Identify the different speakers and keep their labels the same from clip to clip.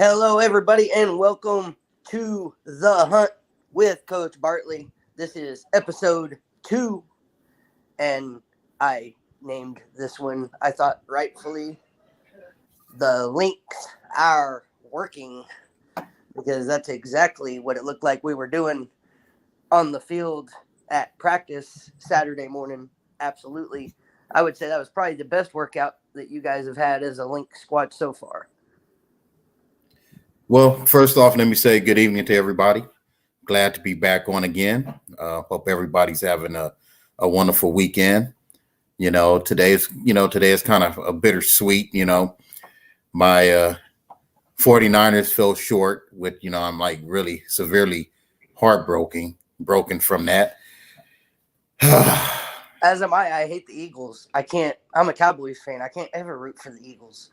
Speaker 1: Hello, everybody, and welcome to The Hunt with Coach Bartley. This is episode 2, and I named this one, I thought rightfully, The Lynx Are Working, because that's exactly what it looked like we were doing on the field at practice Saturday morning. Absolutely. I would say that was probably the best workout that you guys have had as a Lynx squad so far.
Speaker 2: Well, first off, let me say good evening to everybody. Glad to be back on again. Hope everybody's having a wonderful weekend. Today is kind of a bittersweet. My 49ers fell short with, I'm like really severely broken from that.
Speaker 1: As am I. I hate the Eagles. I'm a Cowboys fan. I can't ever root for the Eagles.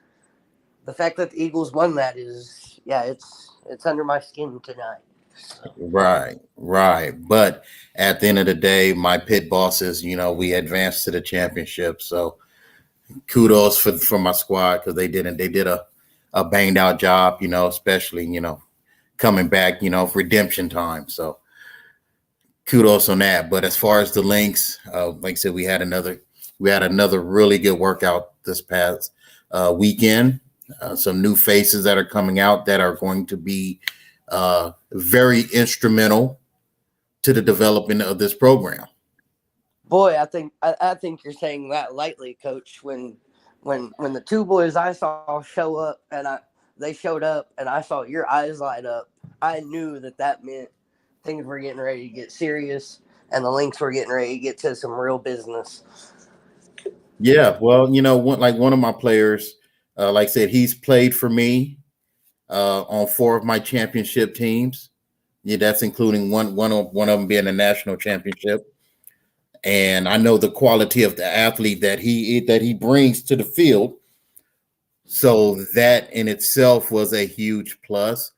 Speaker 1: The fact that the Eagles won that is, it's under my skin tonight. So.
Speaker 2: Right. But at the end of the day, my pit bosses, we advanced to the championship. So kudos for my squad because they did a banged out job, especially, coming back, redemption time. So kudos on that. But as far as the Lynx, like I said, we had another really good workout this past weekend. Some new faces that are coming out that are going to be very instrumental to the development of this program.
Speaker 1: Boy, I think you're saying that lightly, Coach. When the two boys I saw show up they showed up and I saw your eyes light up, I knew that meant things were getting ready to get serious and the Lynx were getting ready to get to some real business.
Speaker 2: Yeah, well, one of my players, like I said, he's played for me on 4 of my championship teams. Yeah, that's including one of them being a national championship. And I know the quality of the athlete that he brings to the field. So that in itself was a huge plus.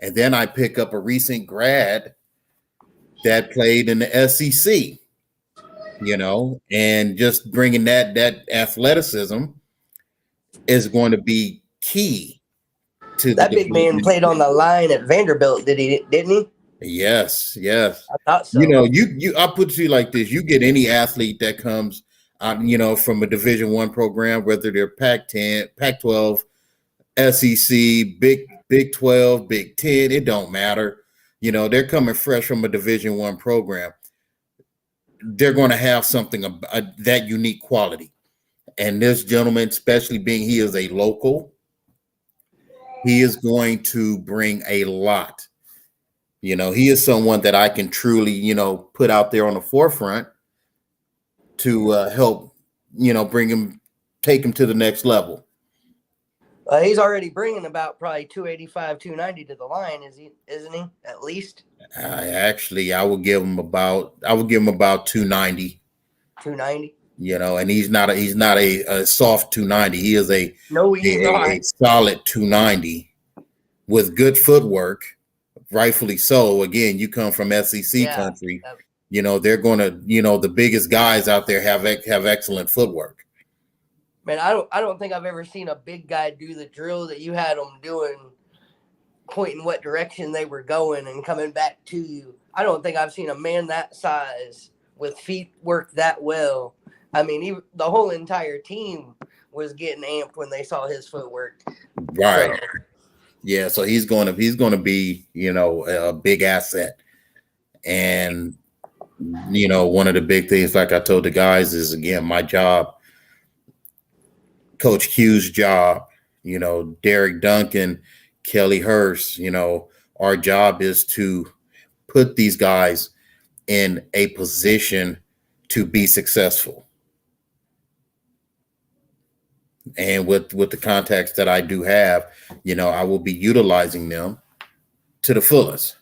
Speaker 2: And then I pick up a recent grad that played in the SEC, and just bringing that athleticism is going to be key to
Speaker 1: that big man played on the line at Vanderbilt, didn't he?
Speaker 2: Yes.
Speaker 1: I thought so.
Speaker 2: I'll put it to you like this: you get any athlete that comes out, from a Division I program, whether they're Pac-10, Pac-12, SEC, Big 12, Big 10, it don't matter. They're coming fresh from a Division I program. They're going to have something that unique quality. And this gentleman, especially being he is a local, he is going to bring a lot. He is someone that I can truly, put out there on the forefront to help, take him to the next level.
Speaker 1: He's already bringing about probably 285, 290 to the line, isn't he? At least.
Speaker 2: I would give him about 290.
Speaker 1: 290.
Speaker 2: And he's not a soft 290. He is a solid 290 with good footwork. Rightfully so. Again, you come from SEC country. They're going to, the biggest guys out there have excellent footwork.
Speaker 1: Man, I don't think I've ever seen a big guy do the drill that you had them doing, pointing what direction they were going and coming back to you. I don't think I've seen a man that size with feet work that well. I mean, the whole entire team was getting amped when they saw his footwork.
Speaker 2: Right. So. Yeah, so he's going to be, a big asset. And one of the big things, like I told the guys, is again my job, Coach Q's job, Derek Duncan, Kelly Hurst, our job is to put these guys in a position to be successful. And with the contacts that I do have, I will be utilizing them to the fullest.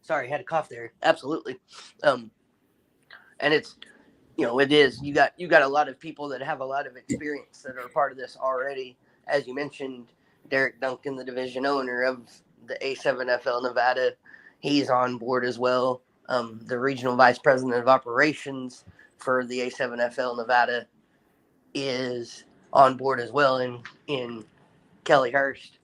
Speaker 1: Sorry, I had a cough there. Absolutely. And it's, it is. You got a lot of people that have a lot of experience that are part of this already. As you mentioned, Derek Duncan, the division owner of the A7FL Nevada, he's on board as well. the regional vice president of operations for the A7FL Nevada, is on board as well in Kelly Hurst.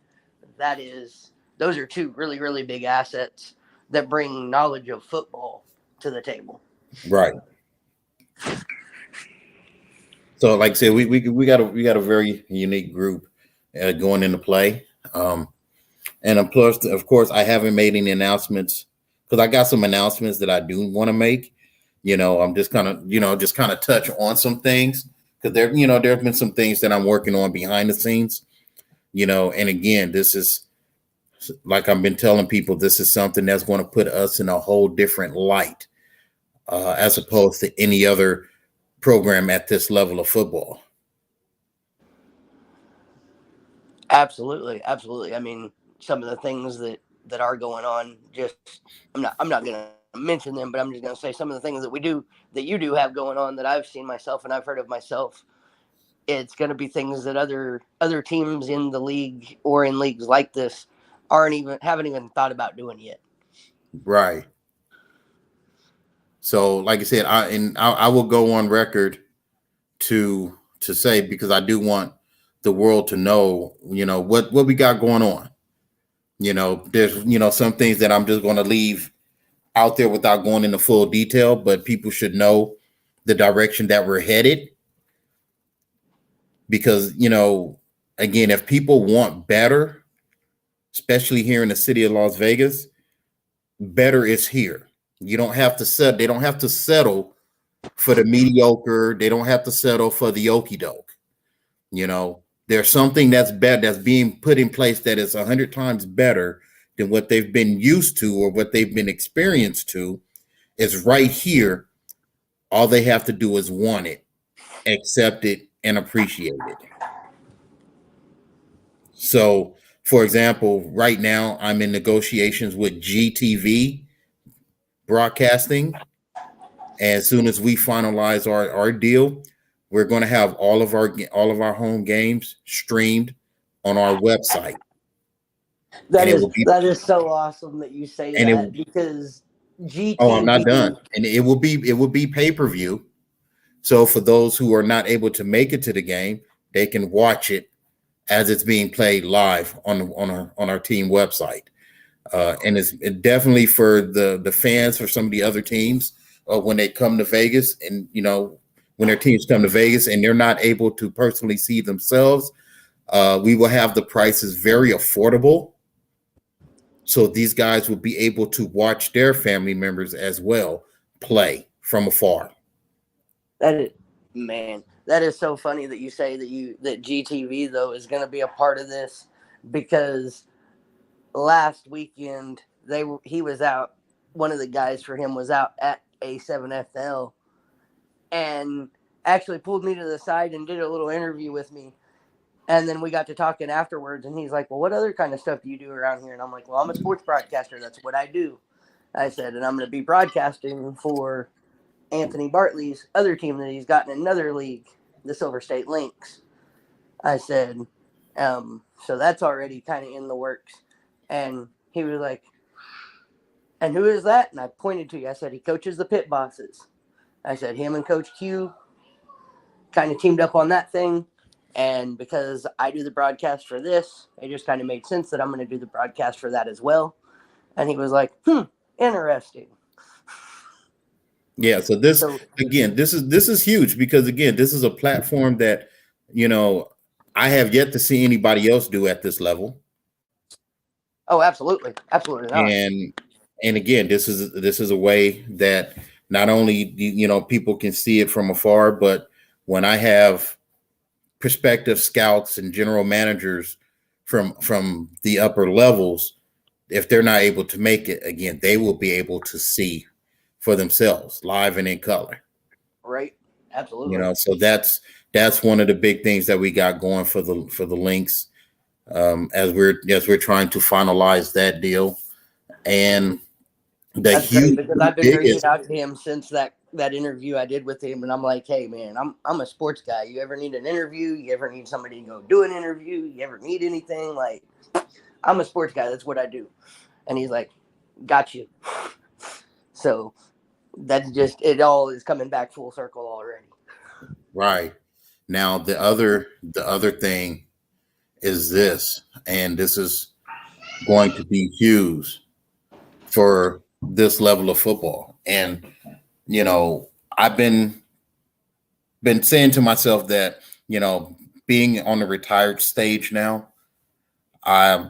Speaker 1: Those are two really, really big assets that bring knowledge of football to the table.
Speaker 2: Right. So, like I said, we got a very unique group going into play, and plus, of course, I haven't made any announcements because I got some announcements that I do want to make. I'm just kind of touch on some things because there have been some things that I'm working on behind the scenes. And again, this is, like I've been telling people, this is something that's going to put us in a whole different light as opposed to any other program at this level of football.
Speaker 1: Absolutely. I mean, some of the things that are going on, I'm not going to mention them, but I'm just going to say some of the things that you do have going on that I've seen myself and I've heard of myself. It's going to be things that other teams in the league or in leagues like this haven't even thought about doing yet.
Speaker 2: Right. So, like I said, I will go on record to say, because I do want the world to know, what we got going on. There's some things that I'm just going to leave out there without going into full detail, but people should know the direction that we're headed. Because, again, if people want better, especially here in the city of Las Vegas, better is here. You don't have to settle. They don't have to settle for the mediocre. They don't have to settle for the okie doke. There's something that's bad that's being put in place that is 100 times better than what they've been used to or what they've been experienced to. Is right here. All they have to do is want it, accept it, and appreciate it. So, for example, right now I'm in negotiations with GTV Broadcasting. And as soon as we finalize our deal, we're going to have all of our home games streamed on our website.
Speaker 1: That is so awesome that you say that, because GTV.
Speaker 2: Oh, I'm not done. And it will be pay-per-view. So for those who are not able to make it to the game, they can watch it as it's being played live on our team website. And it's definitely for the fans, for some of the other teams, when they come to Vegas, and when their teams come to Vegas and they're not able to personally see themselves, we will have the prices very affordable. So these guys will be able to watch their family members as well play from afar.
Speaker 1: That is so funny that you say that GTV though is going to be a part of this, because last weekend he was out. One of the guys for him was out at A7FL and actually pulled me to the side and did a little interview with me. And then we got to talking afterwards, and he's like, well, what other kind of stuff do you do around here? And I'm like, well, I'm a sports broadcaster. That's what I do. I said, and I'm going to be broadcasting for Anthony Bartley's other team that he's got in another league, the Silver State Lynx. I said, so that's already kind of in the works. And he was like, and who is that? And I pointed to you. I said, he coaches the Pit Bosses. I said, him and Coach Q kind of teamed up on that thing. And because I do the broadcast for this, it just kind of made sense that I'm going to do the broadcast for that as well. And he was like, interesting.
Speaker 2: Yeah. So this is huge, because again, this is a platform that, I have yet to see anybody else do at this level.
Speaker 1: Oh, absolutely. Absolutely not.
Speaker 2: And again, this is a way that not only, people can see it from afar, but when I have prospective scouts and general managers from the upper levels, if they're not able to make it, again, they will be able to see for themselves live and in color.
Speaker 1: Right. Absolutely.
Speaker 2: So that's one of the big things that we got going for the Lynx, as we're trying to finalize that deal. And
Speaker 1: that's great, because I've been reaching out to him since that interview I did with him, and I'm like, hey man, I'm a sports guy. You ever need an interview? You ever need somebody to go do an interview? You ever need anything? Like, I'm a sports guy. That's what I do. And he's like, got you. So that's just, it all is coming back full circle already.
Speaker 2: Right. Now the other thing is this, and this is going to be huge for this level of football. And you know, I've been saying to myself that, being on the retired stage now,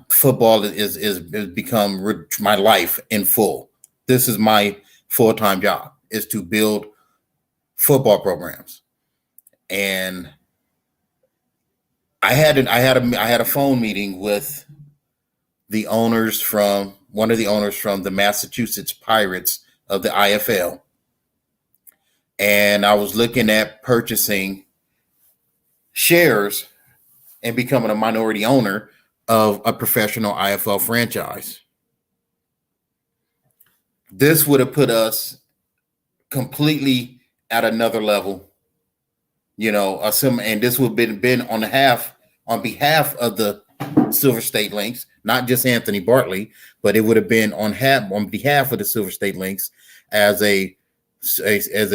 Speaker 2: football is become my life in full. This is my full-time job, is to build football programs. And I had a phone meeting with one of the owners from the Massachusetts Pirates of the IFL, and I was looking at purchasing shares and becoming a minority owner of a professional IFL franchise. This would have put us completely at another level, and this would have been on behalf of the Silver State Lynx, not just Anthony Bartley, but it would have been on behalf of the Silver State Lynx as a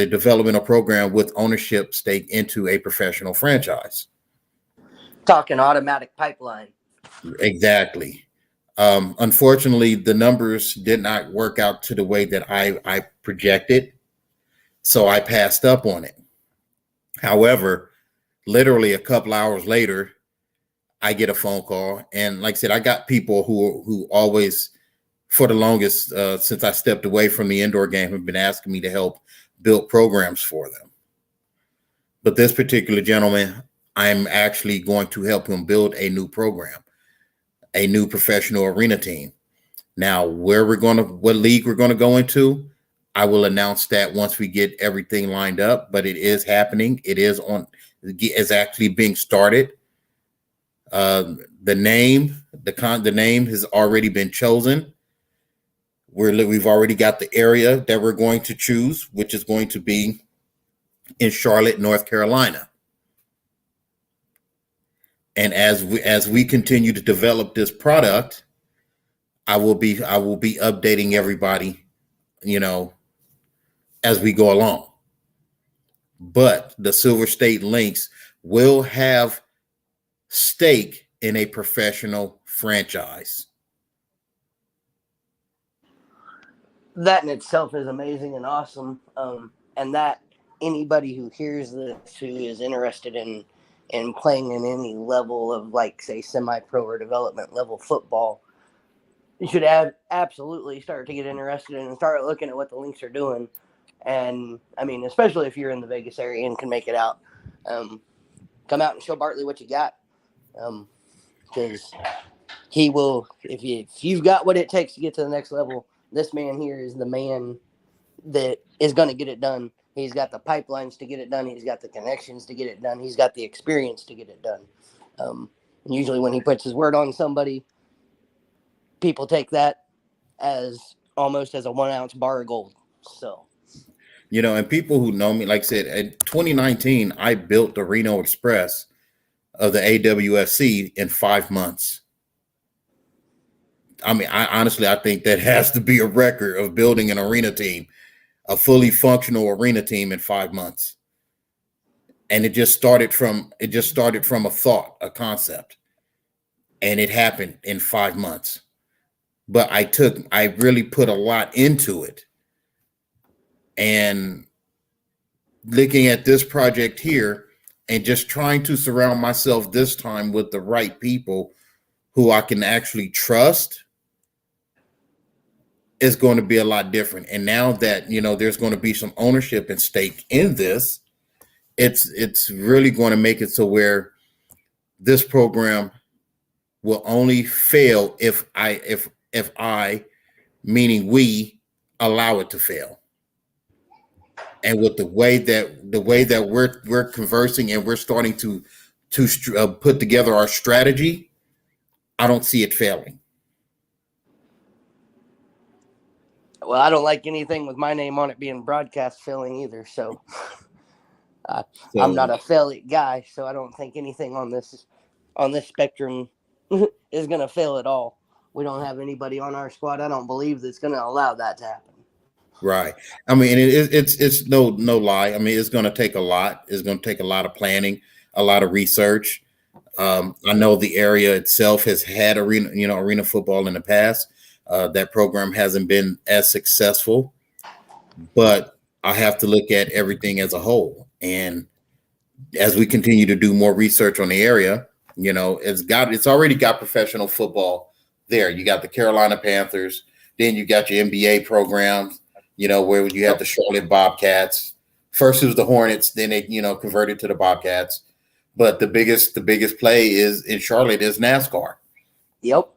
Speaker 2: developmental program with ownership stake into a professional franchise.
Speaker 1: Talking automatic pipeline.
Speaker 2: Exactly. Unfortunately, the numbers did not work out to the way that I projected, so I passed up on it. However, literally a couple hours later, I get a phone call, and like I said, I got people who always, for the longest, since I stepped away from the indoor game, have been asking me to help build programs for them. But this particular gentleman, I'm actually going to help him build a new program, a new professional arena team. Now, what league we're going to go into, I will announce that once we get everything lined up. But it is happening. It's actually being started. The name has already been chosen. We've already got the area that we're going to choose, which is going to be in Charlotte, North Carolina. And as we continue to develop this product, I will be updating everybody, as we go along. But the Silver State Lynx will have stake in a professional franchise.
Speaker 1: That in itself is amazing and awesome. And that anybody who hears this, who is interested in playing in any level of, like, say, semi-pro or development level football, you should absolutely start to get interested in and start looking at what the Lynx are doing. And I mean, especially if you're in the Vegas area and can make it out, come out and show Bartley what you got. Because he will, if you've got what it takes to get to the next level, this man here is the man that is going to get it done. He's got the pipelines to get it done. He's got the connections to get it done. He's got the experience to get it done. And usually when he puts his word on somebody, people take that as almost as a 1 ounce bar of gold. So,
Speaker 2: and people who know me, like I said, in 2019, I built the Reno Express of the AWFC in 5 months. I mean, I think that has to be a record of building an arena team, a fully functional arena team in 5 months. And it just started from a thought, a concept, and it happened in 5 months. But I really put a lot into it. And looking at this project here and just trying to surround myself this time with the right people who I can actually trust is going to be a lot different. And now that, there's going to be some ownership and stake in this, it's really going to make it so where this program will only fail if I, meaning we, allow it to fail. And with the way that we're conversing and we're starting to put together our strategy, I don't see it failing.
Speaker 1: Well, I don't like anything with my name on it being broadcast failing either. So, I'm not a fail it guy. So I don't think anything on this spectrum is going to fail at all. We don't have anybody on our squad, I don't believe, that's going to allow that to happen.
Speaker 2: Right. I mean, it's no lie. I mean, it's going to take a lot. It's going to take a lot of planning, a lot of research. I know the area itself has had arena football in the past. That program hasn't been as successful, but I have to look at everything as a whole. And as we continue to do more research on the area, it's already got professional football there. You got the Carolina Panthers, then you got your NBA programs, where you have the Charlotte Bobcats. First it was the Hornets, then they, converted to the Bobcats. But the biggest play is in Charlotte is NASCAR.
Speaker 1: Yep.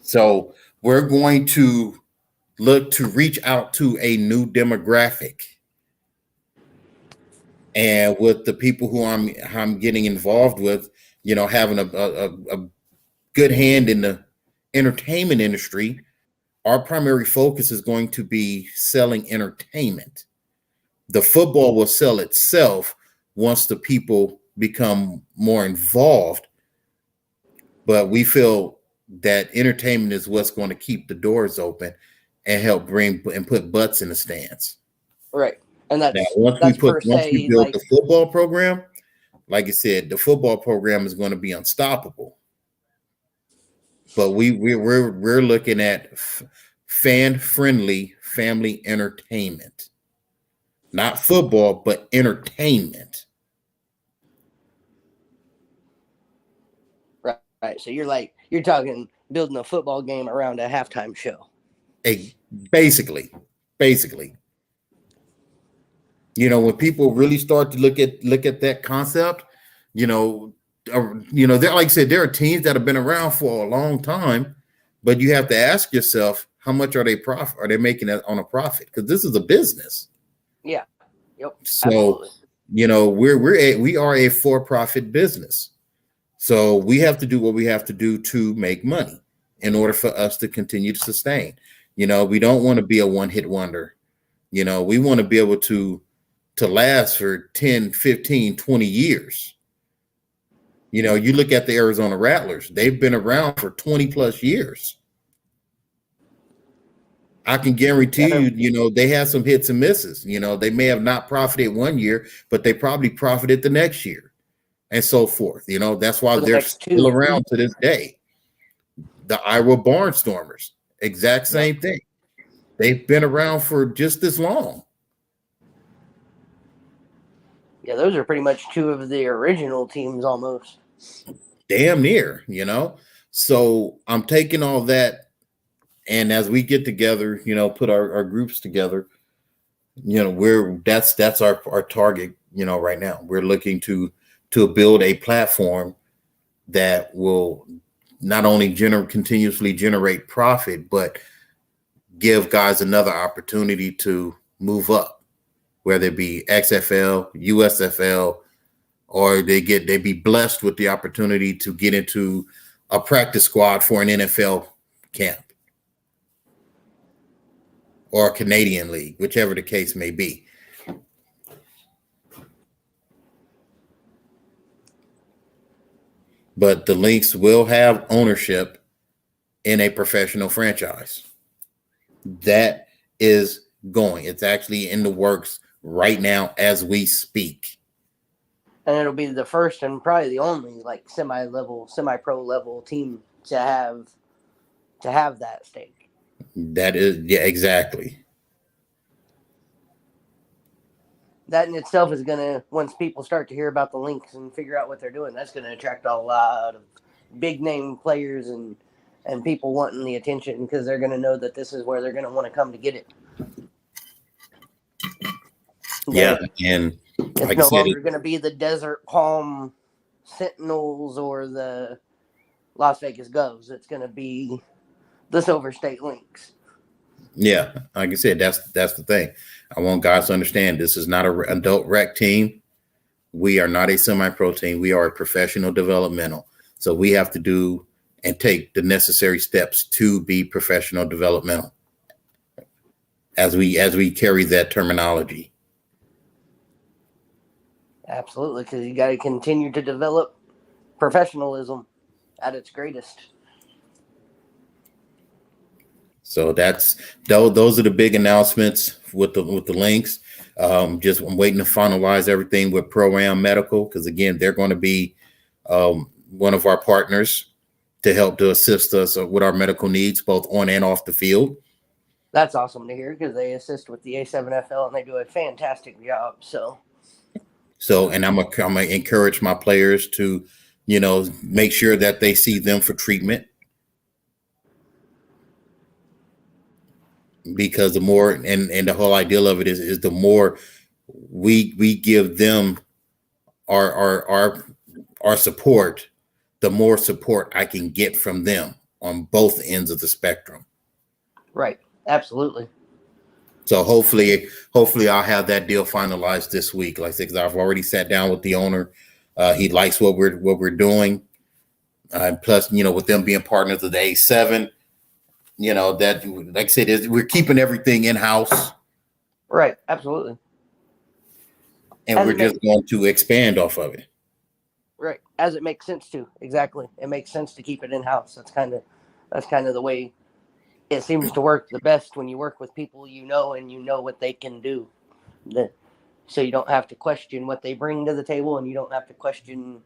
Speaker 2: So we're going to look to reach out to a new demographic. And with the people who I'm getting involved with, having a good hand in the entertainment industry, our primary focus is going to be selling entertainment. The football will sell itself once the people become more involved. But we feel that entertainment is what's going to keep the doors open and help bring and put butts in the stands.
Speaker 1: Right. And that's
Speaker 2: now, once we build the football program, like I said, the football program is going to be unstoppable. But we're looking at fan-friendly family entertainment. Not football, but entertainment.
Speaker 1: Right. So you're talking building a football game around a halftime show.
Speaker 2: Basically. When people really start to look at that concept, there, like I said, there are teams that have been around for a long time, but you have to ask yourself, how much are they making on a profit? Because this is a business.
Speaker 1: Yeah. Yep.
Speaker 2: So,
Speaker 1: absolutely.
Speaker 2: we are a for-profit business. So we have to do what we have to do to make money in order for us to continue to sustain. We don't want to be a one-hit wonder. We want to be able to last for 10, 15, 20 years. You look at the Arizona Rattlers, they've been around for 20 plus years. I can guarantee you, they have some hits and misses. They may have not profited one year, but they probably profited the next year and so forth. That's why they're still around to this day. The Iowa Barnstormers, exact same thing. They've been around for just this long.
Speaker 1: Yeah, those are pretty much two of the original teams almost.
Speaker 2: Damn near, So I'm taking all that, and as we get together, put our groups together, that's our target, right now. We're looking to build a platform that will not only continuously generate profit, but give guys another opportunity to move up, whether it be XFL, USFL, or they be blessed with the opportunity to get into a practice squad for an NFL camp or a Canadian league, whichever the case may be. But the Lynx will have ownership in a professional franchise. That is going. It's actually in the works right now as we speak.
Speaker 1: And it'll be the first and probably the only semi-pro level team to have that stake.
Speaker 2: That is, yeah, exactly.
Speaker 1: That in itself is gonna, once people start to hear about the Lynx and figure out what they're doing, that's gonna attract a lot of big name players and people wanting the attention, because they're gonna know that this is where they're gonna want to come to get it.
Speaker 2: Yeah, and
Speaker 1: it's no longer going to be the Desert Palm Sentinels or the Las Vegas Govs. It's going to be the Silver State Lynx.
Speaker 2: Yeah, like I said, that's the thing. I want guys to understand this is not an adult rec team. We are not a semi-pro team. We are a professional developmental. So we have to do and take the necessary steps to be professional developmental as we carry that terminology.
Speaker 1: Absolutely, because you got to continue to develop professionalism at its greatest.
Speaker 2: So those are the big announcements with the links. Just I'm waiting to finalize everything with Pro-Am Medical, because again, they're going to be one of our partners to help to assist us with our medical needs, both on and off the field.
Speaker 1: That's awesome to hear, because they assist with the A7FL and they do a fantastic job.
Speaker 2: And I'm gonna encourage my players to, make sure that they see them for treatment, because the more and the whole ideal of it is the more we give them our support, the more support I can get from them on both ends of the spectrum.
Speaker 1: Right. Absolutely.
Speaker 2: So hopefully I'll have that deal finalized this week. Like I said, 'cause I've already sat down with the owner. He likes what we're doing. Plus, with them being partners of the A7, that, like I said, we're keeping everything in house.
Speaker 1: Right. Absolutely.
Speaker 2: And we're just going to expand off of it.
Speaker 1: Right. As it makes sense to. Exactly. It makes sense to keep it in house. That's kind of the way it seems to work the best, when you work with people and you know what they can do. So you don't have to question what they bring to the table, and you don't have to question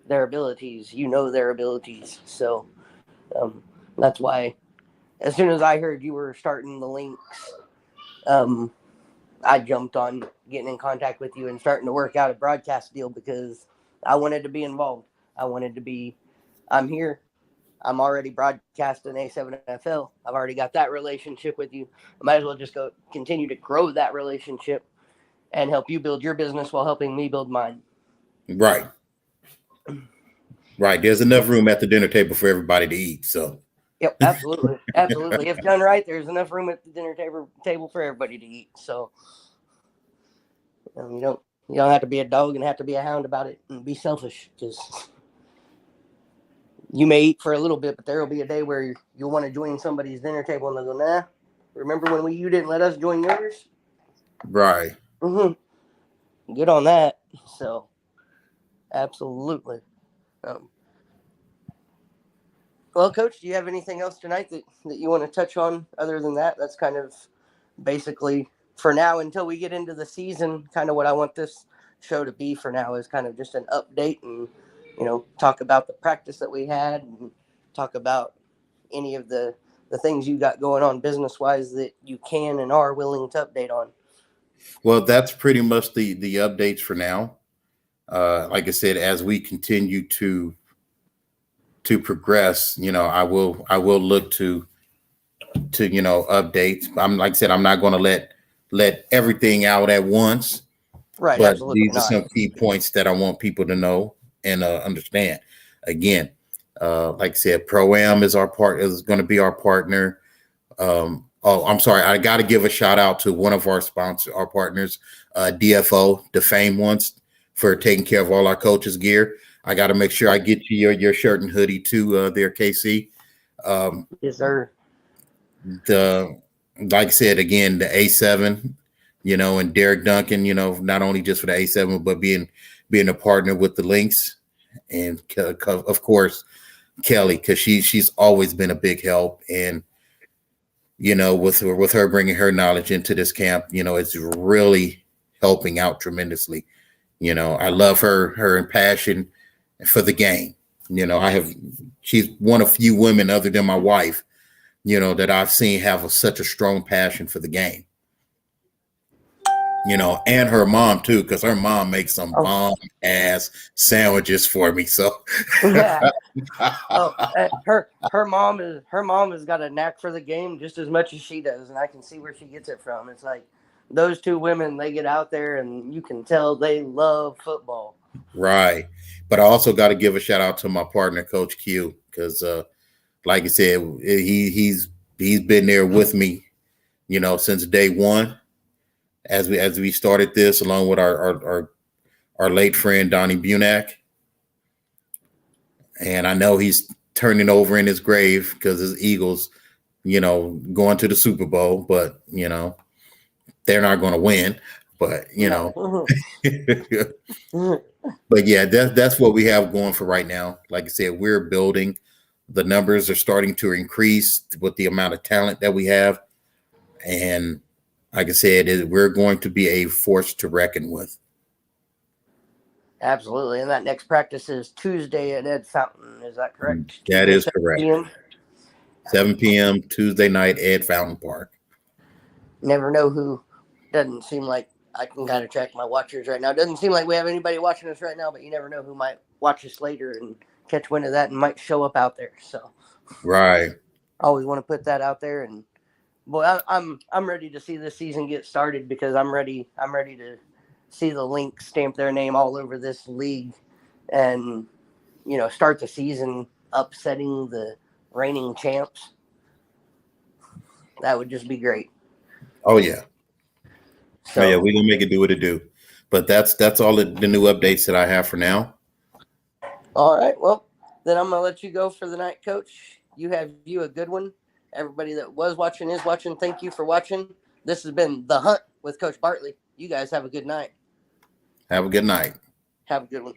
Speaker 1: their abilities. You know their abilities. So that's why, as soon as I heard you were starting the Lynx, I jumped on getting in contact with you and starting to work out a broadcast deal, because I wanted to be involved. I'm here. I'm already broadcasting A7FL. I've already got that relationship with you. I might as well just continue to grow that relationship and help you build your business while helping me build mine.
Speaker 2: Right. There's enough room at the dinner table for everybody to eat. So.
Speaker 1: Yep, absolutely. Absolutely. If done right, there's enough room at the dinner table for everybody to eat. So you don't have to be a dog and have to be a hound about it and be selfish, because you may eat for a little bit, but there will be a day where you'll want to join somebody's dinner table and they'll go, nah, remember when you didn't let us join yours?
Speaker 2: Right.
Speaker 1: Mm-hmm. Good on that. So, absolutely. Well, Coach, do you have anything else tonight that you want to touch on other than that? That's kind of basically for now, until we get into the season, kind of what I want this show to be for now, is kind of just an update and, talk about the practice that we had, and talk about any of the things you got going on business-wise that you can and are willing to update on.
Speaker 2: Well, that's pretty much the updates for now. Like I said, as we continue to progress, I will look to updates. Like I said, I'm not going to let everything out at once.
Speaker 1: Right.
Speaker 2: But
Speaker 1: absolutely
Speaker 2: these
Speaker 1: not.
Speaker 2: are some key points that I want people to know and understand. Again, like I said, Pro-Am is going to be our partner. I'm sorry. I got to give a shout out to one of our partners, DFO, the Fame ones, for taking care of all our coaches' gear. I got to make sure I get you your shirt and hoodie too, there, KC.
Speaker 1: Yes, sir.
Speaker 2: Like I said, again, the A7, and Derek Duncan, not only just for the A7, but being a partner with the Lynx, and of course Kelly, because she's always been a big help. And with her bringing her knowledge into this camp, it's really helping out tremendously. I love her and passion for the game. She's one of few women other than my wife, that I've seen have such a strong passion for the game. And her mom too, because her mom makes some bomb ass sandwiches for me. So
Speaker 1: yeah. Her mom has got a knack for the game just as much as she does, and I can see where she gets it from. It's like those two women, they get out there and you can tell they love football.
Speaker 2: Right. But I also got to give a shout out to my partner, Coach Q, because like I said, he's been there with me, since day one. As we started this, along with our late friend Donnie Bunak, and I know he's turning over in his grave because his Eagles, going to the Super Bowl, but they're not going to win. But but yeah, that's what we have going for right now. Like I said, we're building The numbers are starting to increase with the amount of talent that we have. And like I said, we're going to be a force to reckon with.
Speaker 1: Absolutely. And that next practice is Tuesday at Ed Fountain. Is that correct?
Speaker 2: That
Speaker 1: Tuesday,
Speaker 2: is
Speaker 1: 7
Speaker 2: correct.
Speaker 1: p.m.?
Speaker 2: 7 p.m. Tuesday night, Ed Fountain Park.
Speaker 1: Never know who. Doesn't seem like I can kind of track my watchers right now. Doesn't seem like we have anybody watching us right now, but you never know who might watch us later and catch wind of that and might show up out there. So,
Speaker 2: Right.
Speaker 1: always want to put that out there. And boy, I'm ready to see this season get started because I'm ready. I'm ready to see the Lynx stamp their name all over this league, and start the season upsetting the reigning champs. That would just be great.
Speaker 2: Oh yeah.
Speaker 1: So,
Speaker 2: we're gonna make it do what it do. But that's all the new updates that I have for now.
Speaker 1: All right. Well, then I'm gonna let you go for the night, Coach. You have a good one. Everybody that was watching is watching. Thank you for watching. This has been The Hunt with Coach Bartley. You guys have a good night.
Speaker 2: Have a good night.
Speaker 1: Have a good one.